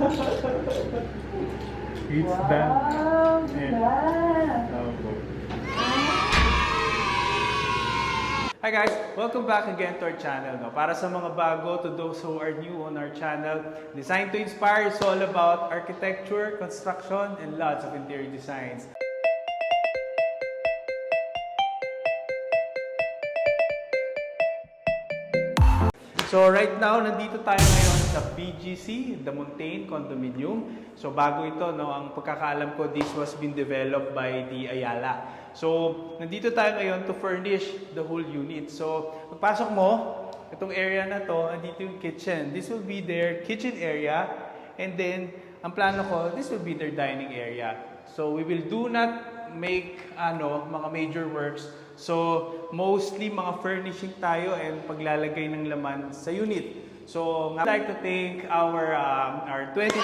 It's wow, done. Hi guys! Welcome back again to our channel. No? Para sa mga bago, to those who are new on our channel, Design2Inspire is all about architecture, construction, and lots of interior designs. So right now, nandito tayo ngayon sa BGC, the Montane Condominium. So bago ito, no, ang pagkakaalam ko, this was been developed by the Ayala. So nandito tayo ngayon to furnish the whole unit. So pagpasok mo, itong area na to, nandito yung kitchen. This will be their kitchen area. And then, ang plano ko, this will be their dining area. So we will do not make mga major works. So, mostly mga furnishing tayo and paglalagay ng laman sa unit. So, I'd like to thank our 20,000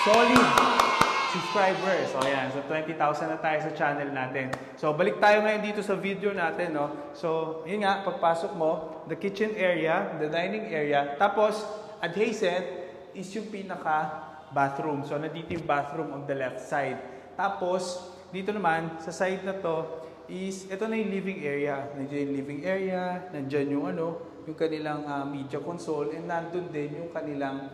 solid subscribers. So, ayan. So, 20,000 na tayo sa channel natin. So, balik tayo ngayon dito sa video natin, no? So, yun nga, pagpasok mo, the kitchen area, the dining area. Tapos, adjacent is yung pinaka-bathroom. So, nandito yung bathroom on the left side. Tapos, dito naman, sa side na to, ito na yung living area. Nandiyan yung living area, nandiyan yung yung kanilang media console, and nandun din yung kanilang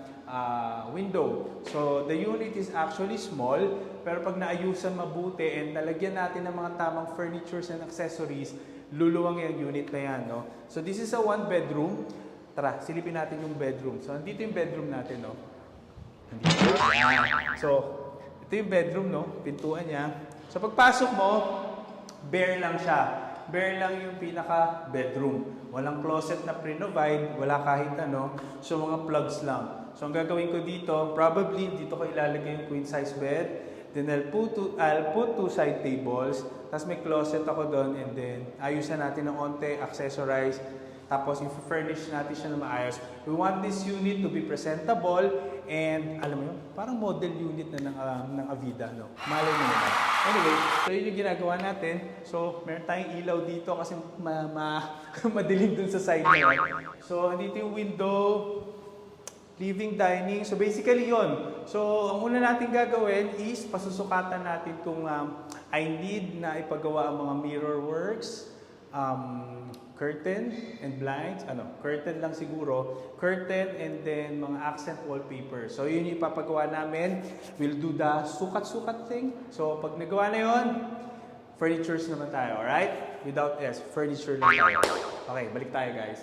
window. So, the unit is actually small, pero pag naayusan mabuti and nalagyan natin ng mga tamang furnitures and accessories, luluwang yung unit na yan, no? So, this is a one bedroom. Tara, silipin natin yung bedroom. So, nandito yung bedroom natin, no? Nandito. So, ito yung bedroom, no? Pintuan niya. So, pagpasok mo, bare lang siya. Bare lang yung pinaka-bedroom. Walang closet na pre-provide, wala kahit ano. So, mga plugs lang. So, ang gagawin ko dito, probably dito ko ilalagay yung queen size bed. Then, I'll put two side tables. Tapos may closet ako doon. And then, ayusan natin ng onte, accessorize. Tapos, i-furnish natin siya na maayos. We want this unit to be presentable and, alam mo yun, parang model unit na ng Avida, no? Malay mo naman. Anyway, so yun yung ginagawa natin. So, meron tayong ilaw dito kasi madilim dun sa side na yun. So, dito yung window, living, dining. So, basically yun. So, ang una natin gagawin is pasusukatan natin kung I need na ipagawa ang mga mirror works, curtain and blinds, curtain lang siguro, curtain and then mga accent wallpaper. So yun yung ipapagawa namin. We'll do the sukat-sukat thing. So pag nagawa na yun, furnitures naman tayo, alright? Without S, furniture lang tayo. Okay, balik tayo guys.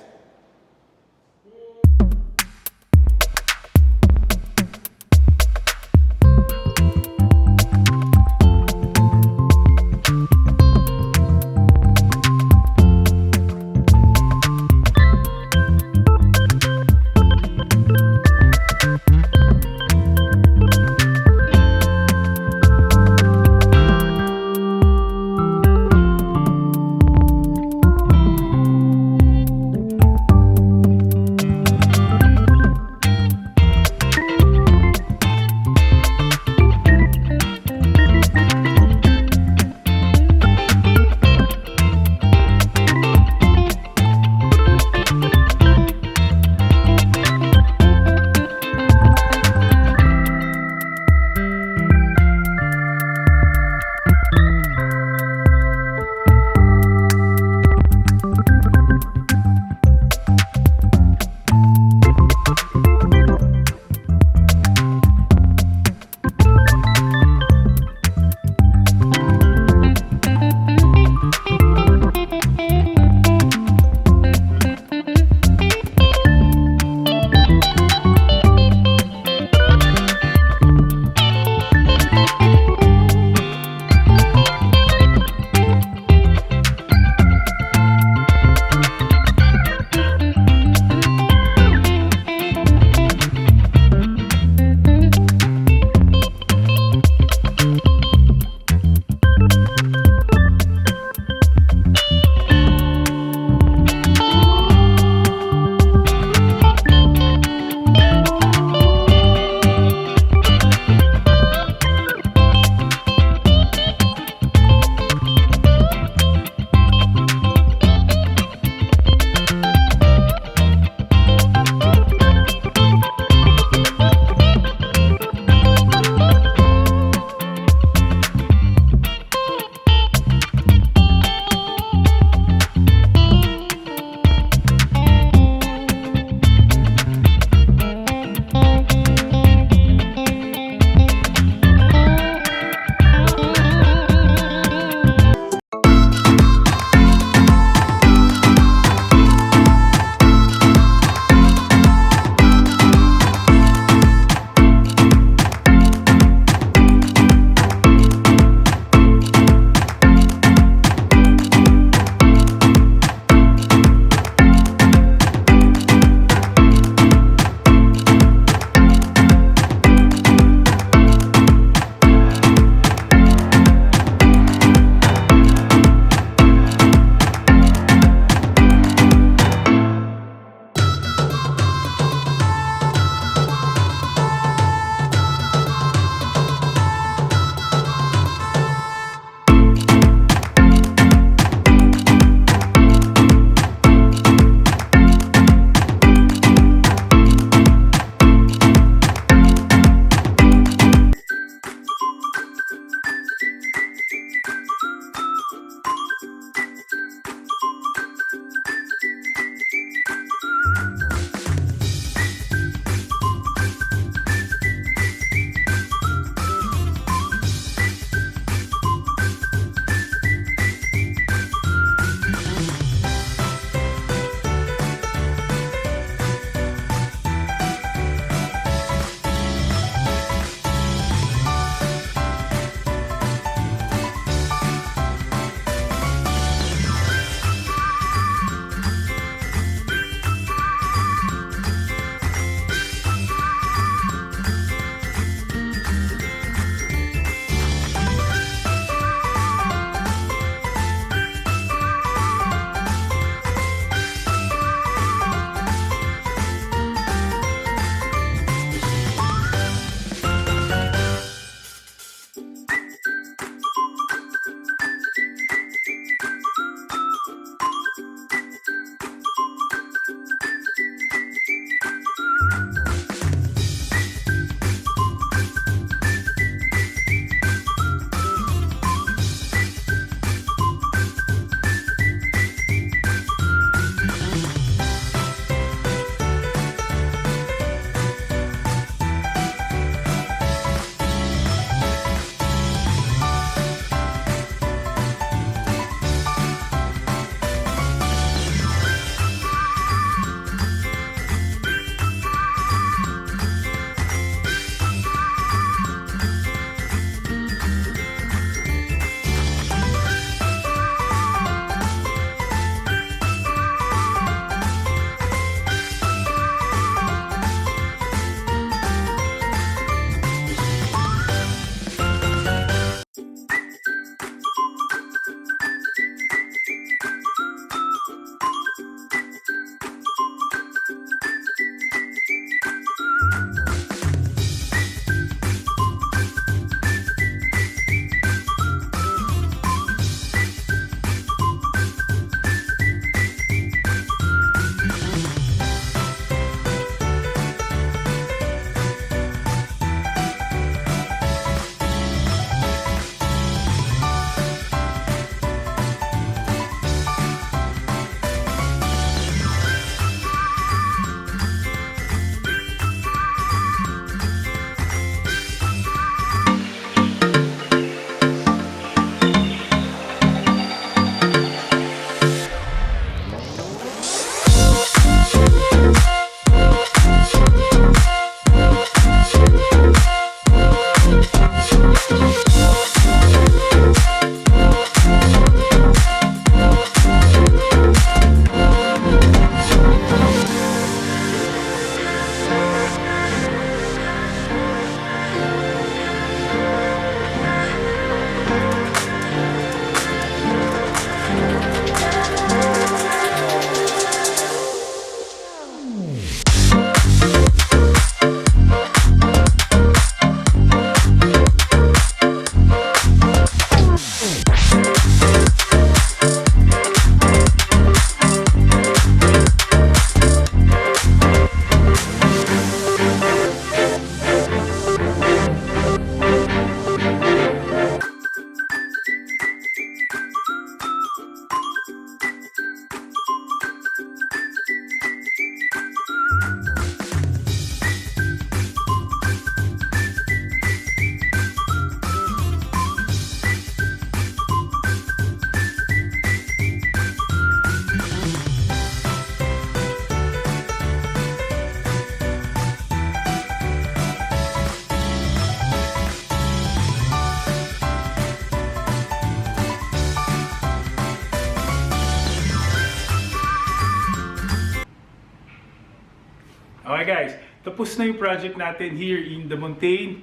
Okay guys, tapos na yung project natin here in the Montane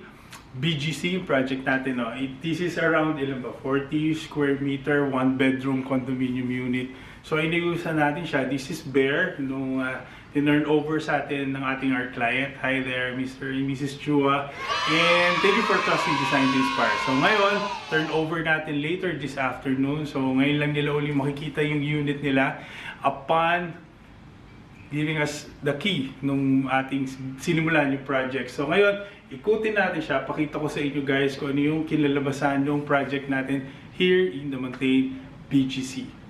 BGC, yung project natin. No? This is around 40 square meter, 1 bedroom condominium unit. So inayusan natin siya. This is bare, nung tinurn over sa atin ng ating art client. Hi there, Mr. and Mrs. Chua. And thank you for trusting Design2Inspire. So ngayon, turn over natin later this afternoon. So ngayon lang nila uli makikita yung unit nila upon giving us the key nung ating sinimulan yung project. So ngayon, ikutin natin siya. Pakita ko sa inyo guys kung ano yung kinalabasan ng project natin here in the Montane BGC.